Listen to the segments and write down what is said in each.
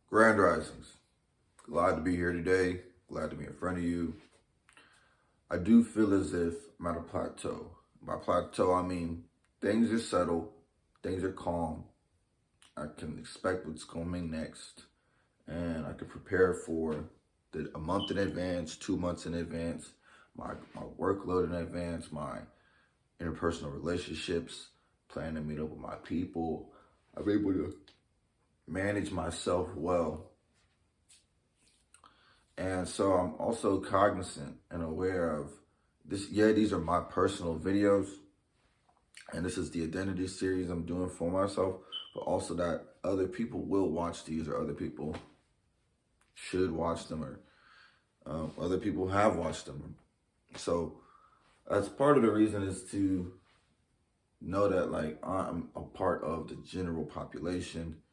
Grand Risings. Glad to be here today. Glad to be in front of you. I do feel as if I'm at a plateau. By plateau, I mean things are settled, things are calm. I can expect what's coming next, and I can prepare for a month in advance, 2 months in advance, my workload in advance, my interpersonal relationships, plan to meet up with my people. I'm able to manage myself well. And so I'm also cognizant and aware of this. Yeah, these are my personal videos, and this is the identity series I'm doing for myself, but also that other people will watch these, or other people should watch them, or other people have watched them. So that's part of the reason, is to know that, like, I'm a part of the general population.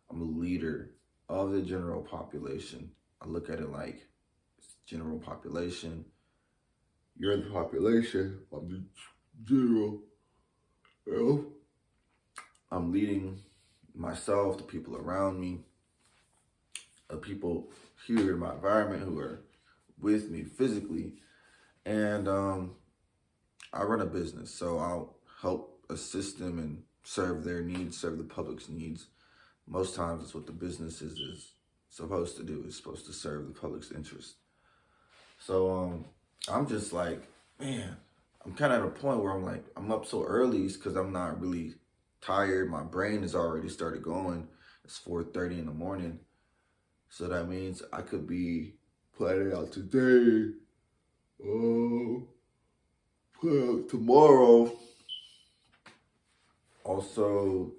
I'm a leader of the general population. I look at it like it's general population. You're the population. I'm the general. Well, I'm leading myself, the people around me, the people here in my environment who are with me physically. And I run a business, so I'll help assist them and serve their needs, serve the public's needs. Most times it's what the business is supposed to do. It's supposed to serve the public's interest. So I'm just like, man, I'm kind of at a point where I'm like, I'm up so early because I'm not really tired. My brain has already started going. It's 4:30 in the morning. So that means I could be planning out today. Plan out tomorrow. Also,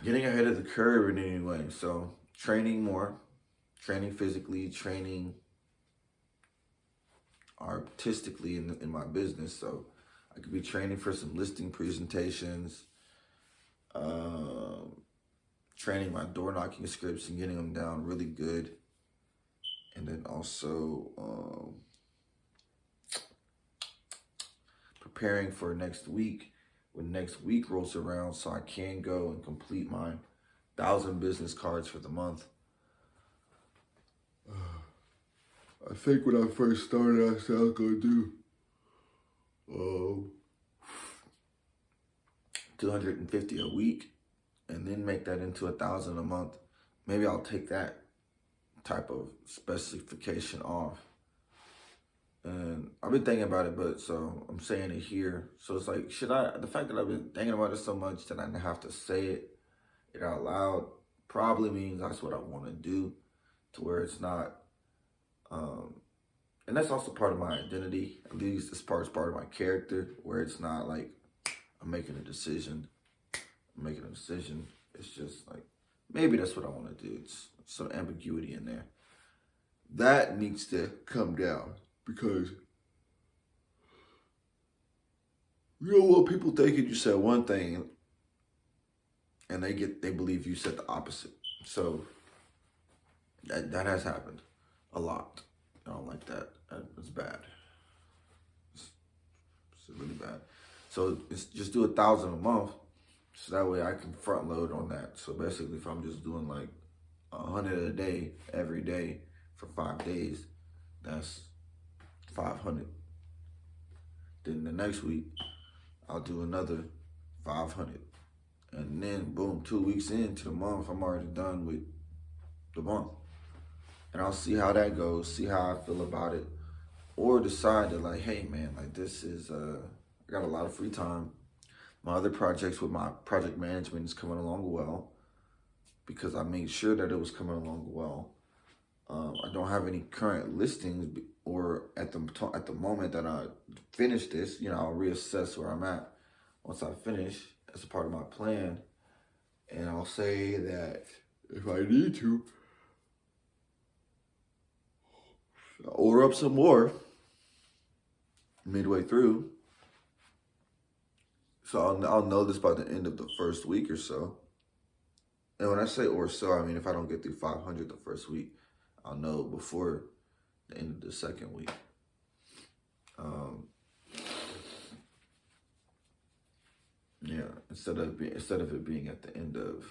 getting ahead of the curve in any way. So training more, training physically, training artistically in my business. So I could be training for some listing presentations, training my door knocking scripts and getting them down really good. And then also preparing for next week, when next week rolls around, so I can go and complete my 1,000 business cards for the month. I think when I first started, I said I was going to do 250 a week, and then make that into 1,000 a month. Maybe I'll take that type of specification off. And I've been thinking about it, but so I'm saying it here. So it's like, the fact that I've been thinking about it so much that I have to say it out loud, probably means that's what I want to do, to where it's not, and that's also part of my identity, at least as part of my character, where it's not like I'm making a decision. It's just like, maybe that's what I want to do. It's some ambiguity in there. That needs to come down, because you know what, people thinking you said one thing and they believe you said the opposite. So that has happened a lot. I don't like that. It's bad. It's really bad. So it's just do 1,000 a month, so that way I can front load on that. So basically, if I'm just doing like 100 a day every day for 5 days, that's 500. Then the next week I'll do another 500, and then boom, 2 weeks into the month, I'm already done with the month. And I'll see how that goes, see how I feel about it, or decide that, like, hey man, like, this is I got a lot of free time. My other projects with my project management is coming along well, because I made sure that it was coming along well. I don't have any current listings, or at the moment that I finish this, I'll reassess where I'm at once I finish, as a part of my plan. And I'll say that if I need to, I'll order up some more midway through. So I'll know this by the end of the first week or so. And when I say or so, I mean, if I don't get through 500 the first week, I'll know before the end of the second week. Yeah, instead of it being at the end of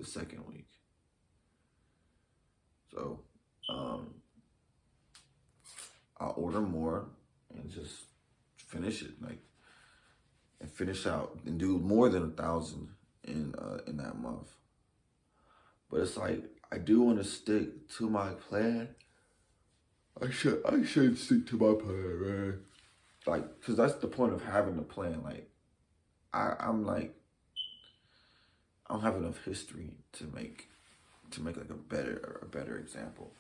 the second week. So I'll order more and just finish it, like, and finish out and do more than 1,000 in that month. But it's like, I do want to stick to my plan. I should stick to my plan, man. Like, because that's the point of having a plan. Like, I'm like, I don't have enough history to make like a better example.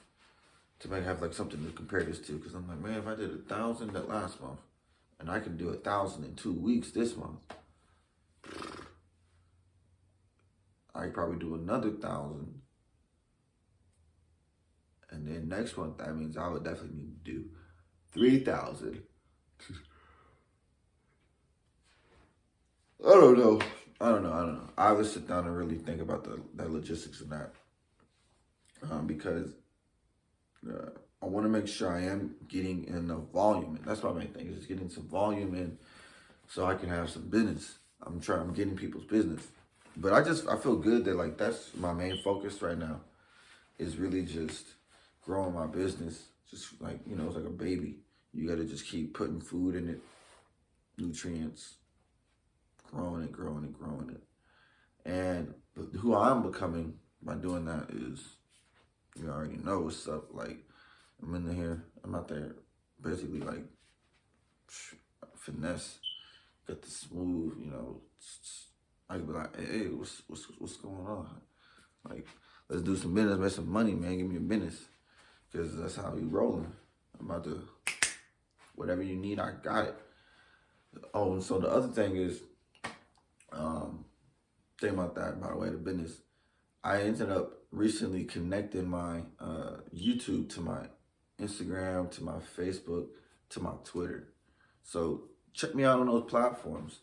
To have like something to compare this to. Because I'm like, man, if I did 1,000 that last month, and I can do 1,000 in 2 weeks this month, I could probably do another 1,000. And then next month, that means I would definitely need to do 3,000. I don't know. I would sit down and really think about the logistics of that. Because I want to make sure I am getting enough volume. And that's my main thing, is just getting some volume in so I can have some business. I'm getting people's business. But I feel good that, like, that's my main focus right now, is really just growing my business. Just like, it's like a baby. You got to just keep putting food in it, nutrients, growing it. And who I'm becoming by doing that is, you already know what's up. Like, I'm out there basically like finesse, got the smooth, I could be like, hey, what's going on? Like, let's do some business, make some money, man. Give me a business, because that's how we rolling. I'm about to, whatever you need, I got it. Oh, and so the other thing is, think about that, by the way, the business. I ended up recently connecting my YouTube to my Instagram, to my Facebook, to my Twitter. So check me out on those platforms.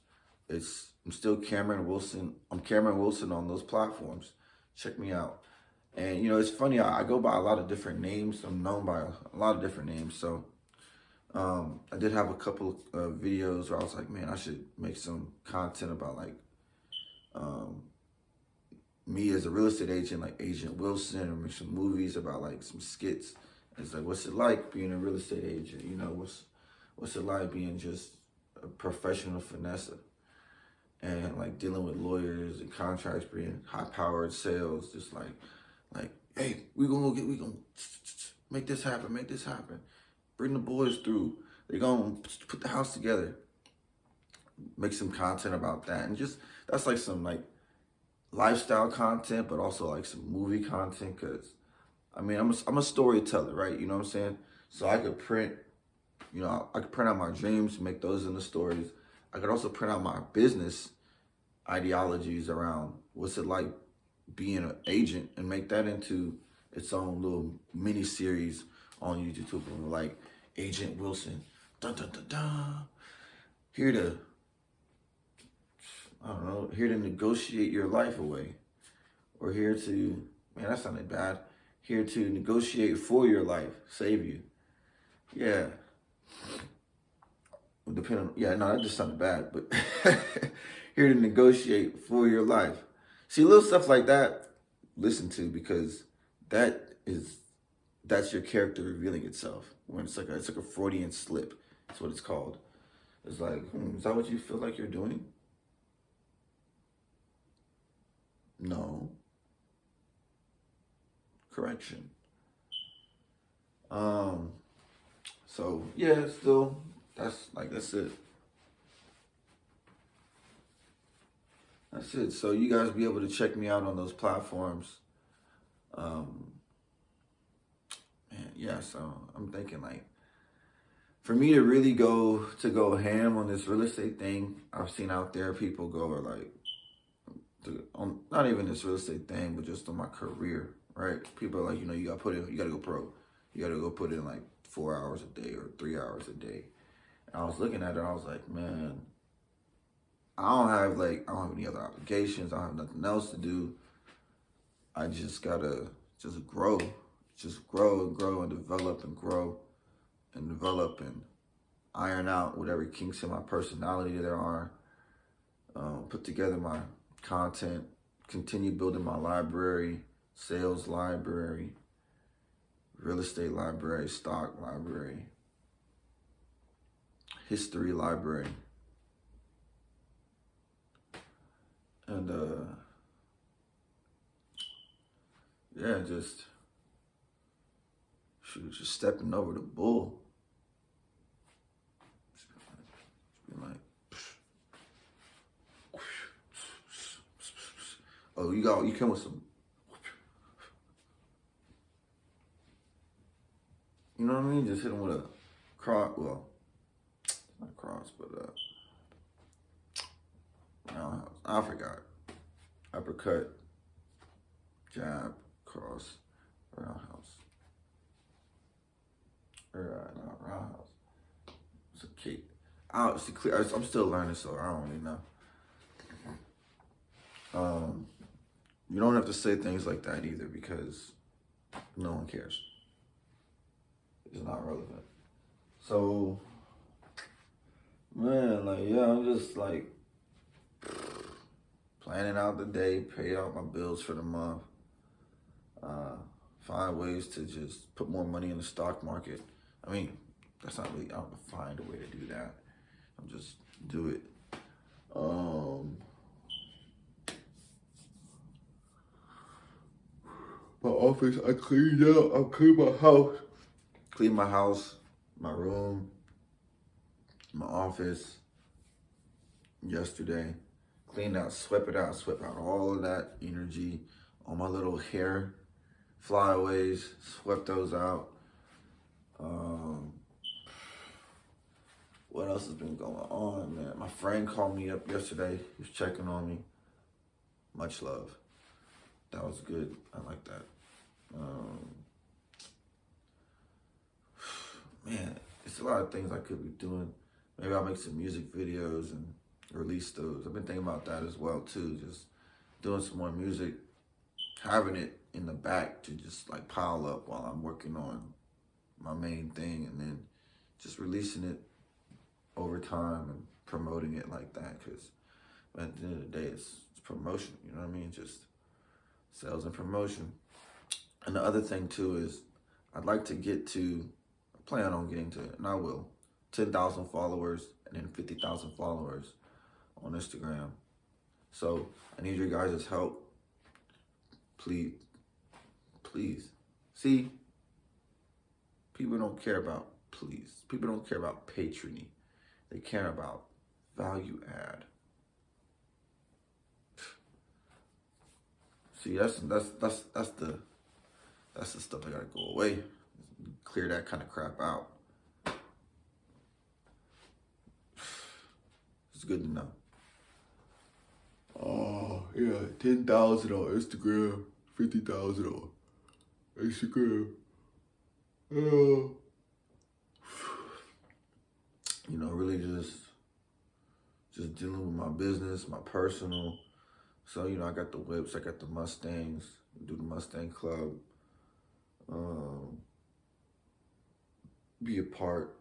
I'm still Cameron Wilson. I'm Cameron Wilson on those platforms. Check me out. And, it's funny, I go by a lot of different names. I'm known by a lot of different names. So I did have a couple of videos where I was like, man, I should make some content about, like, me as a real estate agent, like Agent Wilson, or make some movies about, like, some skits. It's like, what's it like being a real estate agent? What's it like being just a professional finesser, and, like, dealing with lawyers and contracts, being high-powered sales, just like, hey, we gonna make this happen. Bring the boys through. They're gonna put the house together. Make some content about that, and just, that's like some, like, lifestyle content, but also like some movie content. Because I'm a storyteller, right? You know what I'm saying? So I could print out my dreams, make those into stories. I could also print out my business ideologies around what's it like being an agent, and make that into its own little mini series on YouTube, like Agent Wilson, dun dun dun dun, here to negotiate your life away. Or here to, man, that sounded bad. Here to negotiate for your life, save you. Yeah. That just sounded bad, but here to negotiate for your life. See, little stuff like that, listen to, because that's your character revealing itself. When it's like a Freudian slip. That's what it's called. It's like, is that what you feel like you're doing? No. Correction. So yeah, still, that's it. That's it. So you guys be able to check me out on those platforms. So I'm thinking, like, for me to really go ham on this real estate thing, I've seen out there people go, or like, on not even this real estate thing, but just on my career, right? People are like, you gotta go pro. You gotta go put in like 4 hours a day or 3 hours a day. And I was looking at it, I was like, man, I don't have any other obligations. I don't have nothing else to do. I just gotta grow and grow and develop and grow and develop and iron out whatever kinks in my personality there are. Put together my content, continue building my library, sales library, real estate library, stock library, history library. And yeah, just stepping over the bull. Just be like, oh, you come with some, you know what I mean? Just hit him with a cross, well, not cross, but roundhouse. I forgot. Uppercut, jab, cross, roundhouse. Or not roundhouse. It's a kick. I'm still learning, so I don't really know. You don't have to say things like that either because no one cares. It's not relevant. So, man, like, yeah, I'm just like planning out the day, pay out my bills for the month, find ways to just put more money in the stock market. I mean, that's not really, I don't find a way to do that. I'm just do it. My office, I cleaned out. I cleaned my house. Cleaned my house, my room, my office yesterday. Cleaned out, swept out all of that energy, all my little hair flyaways, swept those out. What else has been going on, man? My friend called me up yesterday. He was checking on me. Much love. That was good. I like that. Man, it's a lot of things I could be doing. Maybe I'll make some music videos and release those. I've been thinking about that as well too. Just doing some more music, having it in the back to just like pile up while I'm working on my main thing, and then just releasing it over time and promoting it like that. Because at the end of the day, it's promotion. You know what I mean? Just sales and promotion. And the other thing too is I'd like to get to, I plan on getting to, and I will, 10,000 followers and then 50,000 followers on Instagram. So I need your guys' help. Please. See, people don't care about please. People don't care about patrony. They care about value add. See, that's the stuff that gotta go away. Clear that kind of crap out. It's good to know. Oh yeah, 10,000 on Instagram, 50,000 on Instagram. You know, really just dealing with my business, my personal. So, you know, I got the whips, I got the Mustangs, do the Mustang Club. Be a part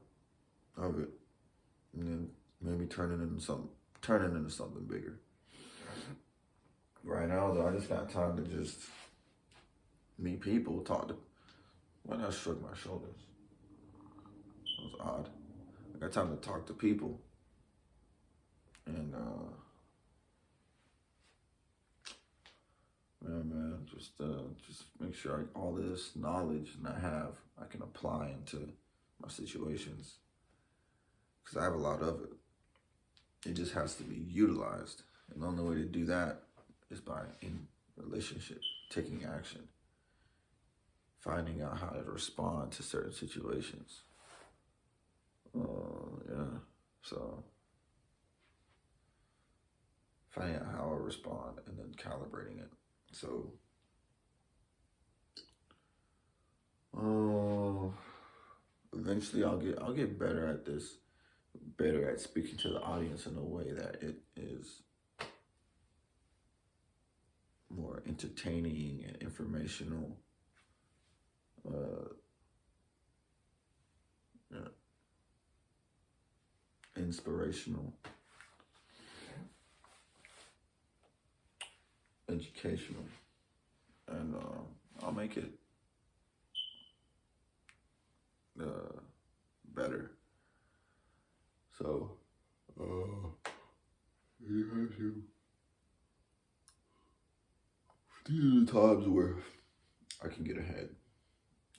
of it, and then maybe turn it into something bigger. Right now, though, I just got time to just meet people, talk to. Why not shrug my shoulders? That was odd. I got time to talk to people, and just make sure all this knowledge that I have, I can apply into my situations, because I have a lot of it. It just has to be utilized, and the only way to do that is by in relationship, taking action, finding out how to respond to certain situations. Yeah, so finding out how I respond and then calibrating it. So, eventually I'll get better at this, better at speaking to the audience in a way that it is more entertaining and informational. Yeah, inspirational. educational, and I'll make it better. So, you have to. These are the times where I can get ahead.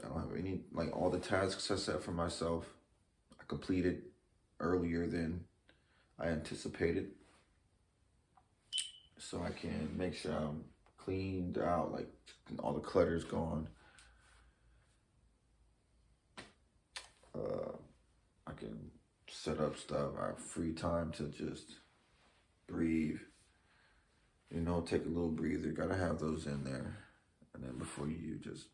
I don't have any, like, all the tasks I set for myself, I completed earlier than I anticipated. So I can make sure I'm cleaned out, like all the clutter's gone. I can set up stuff. I have free time to just breathe. You know, take a little breather. Gotta have those in there. And then before you just,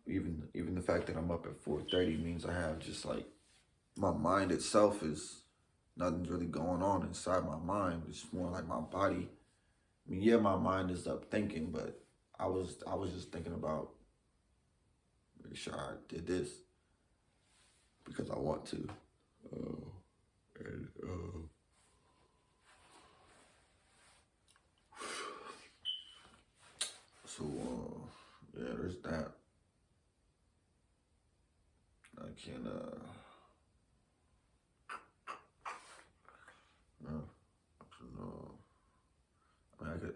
even the fact that I'm up at 4:30 means I have just like, my mind itself is, nothing's really going on inside my mind. It's more like my body. I mean, yeah, my mind is up thinking, but I was just thinking about, make sure I did this because I want to. So yeah, there's that. I can I could,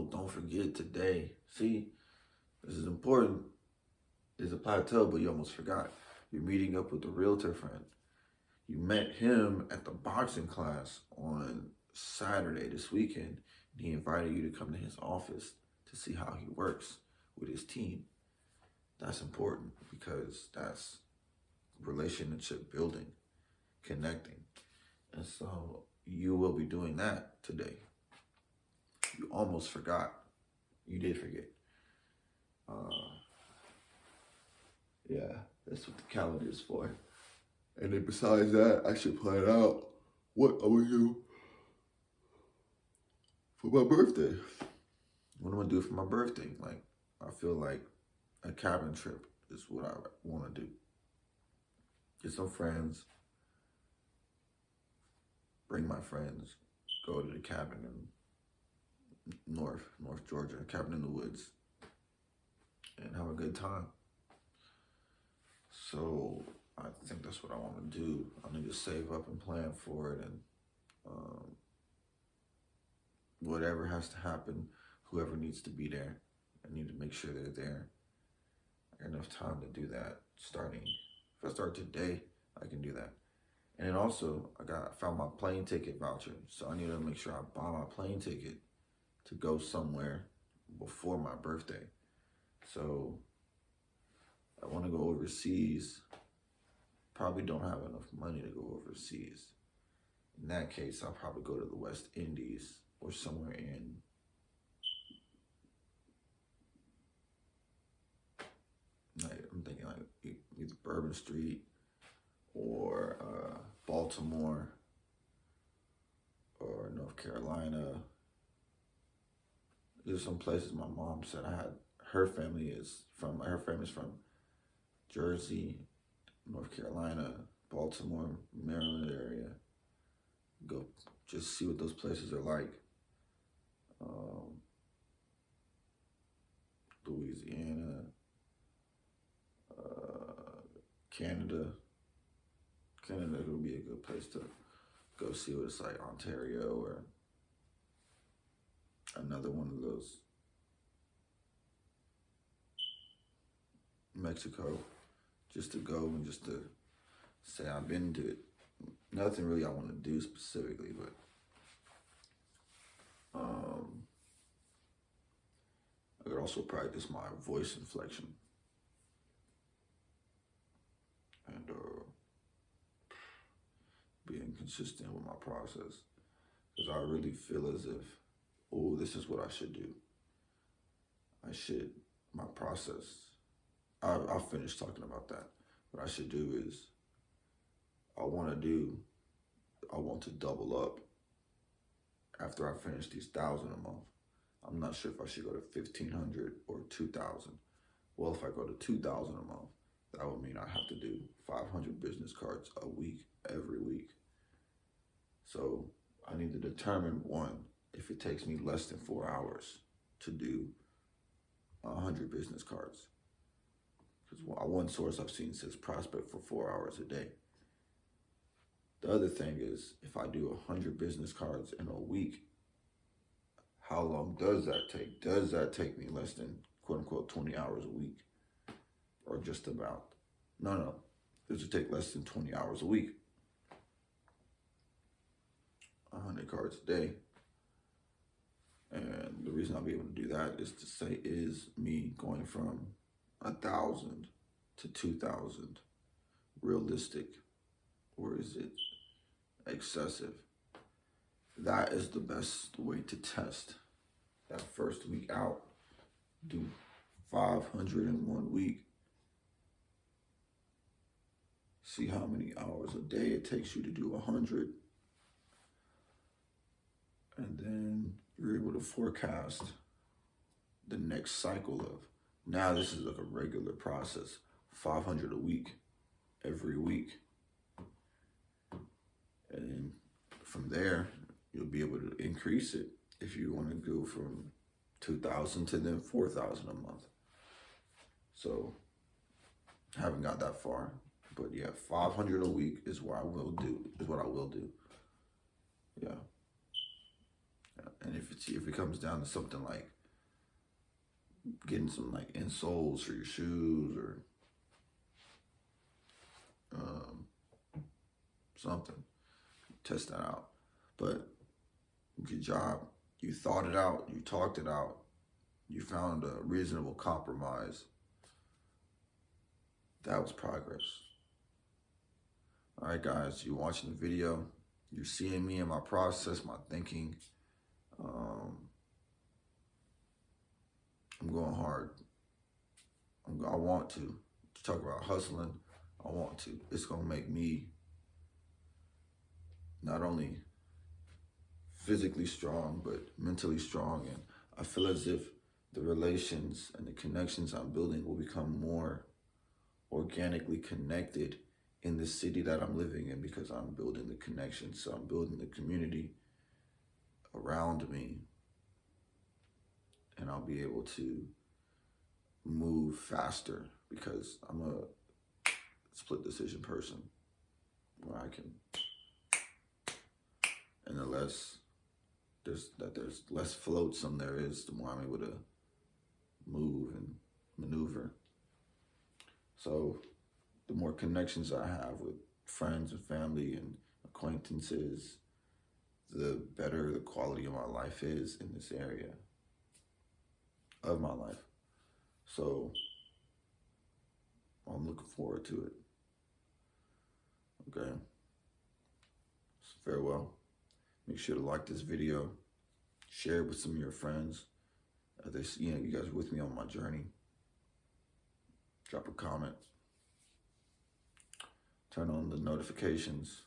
don't forget today. See, this is important. There's a plateau, but you almost forgot. You're meeting up with a realtor friend. You met him at the boxing class on Saturday this weekend, and he invited you to come to his office to see how he works with his team. That's important because that's relationship building, connecting. And so you will be doing that today. You almost forgot. You did forget. Yeah, that's what the calendar is for. And then besides that, I should plan out what I'm gonna do for my birthday. What I'm gonna do for my birthday? Like, I feel like a cabin trip is what I want to do. Get some friends, bring my friends, go to the cabin in North Georgia, a cabin in the woods, and have a good time. So I think that's what I want to do. I need to save up and plan for it, and whatever has to happen, whoever needs to be there, I need to make sure they're there. I got enough time to do that. Starting, if I start today, I can do that. And then also, I found my plane ticket voucher, so I need to make sure I buy my plane ticket to go somewhere before my birthday. So I want to go overseas. Probably don't have enough money to go overseas. In that case, I'll probably go to the West Indies or somewhere in I'm thinking like either Bourbon Street or Baltimore or North Carolina. There's some places my mom said her family's from Jersey, North Carolina, Baltimore, Maryland area. Go just see what those places are like. Louisiana, Canada. Canada would be a good place to go see what it's like. Ontario or another one of those. Mexico, just to go and just to say I've been to it. Nothing really I want to do specifically, but I could also practice my voice inflection and being consistent with my process, because I really feel as if, oh, this is what I should do. My process, I'll finish talking about that. What I should do is, I want to double up after I finish these 1,000 a month. I'm not sure if I should go to 1,500 or 2,000. Well, if I go to 2,000 a month, that would mean I have to do 500 business cards a week, every week. So I need to determine, one, if it takes me less than 4 hours to do 100 business cards. Because one source I've seen says prospect for 4 hours a day. The other thing is, if I do 100 business cards in a week, how long does that take? Does that take me less than, quote unquote, 20 hours a week? Or just about? No. Does it take less than 20 hours a week? 100 cards a day. And the reason I'll be able to do that is me going from 1,000 to 2,000 realistic, or is it excessive? That is the best way to test. That first week out, do 500 in 1 week. See how many hours a day it takes you to do 100. And then you're able to forecast the next cycle of, now this is like a regular process, 500 a week, every week. And then from there, you'll be able to increase it if you want to go from 2,000 to then 4,000 a month. So haven't got that far, but yeah, 500 a week is what I will do. Yeah. And if it comes down to something like getting some like insoles for your shoes or something, test that out. But good job. You thought it out. You talked it out. You found a reasonable compromise. That was progress. All right, guys, you're watching the video. You're seeing me in my process, my thinking. I'm going hard. I want to talk about hustling. I want to. It's going to make me not only physically strong, but mentally strong. And I feel as if the relations and the connections I'm building will become more organically connected in the city that I'm living in, because I'm building the connections. So I'm building the community around me, and I'll be able to move faster because I'm a split decision person where I can, and the less there's less floatsome there is, the more I'm able to move and maneuver. So the more connections I have with friends and family and acquaintances, the better the quality of my life is in this area of my life. So I'm looking forward to it. Okay. So farewell. Make sure to like this video, share it with some of your friends. You guys are with me on my journey. Drop a comment. Turn on the notifications.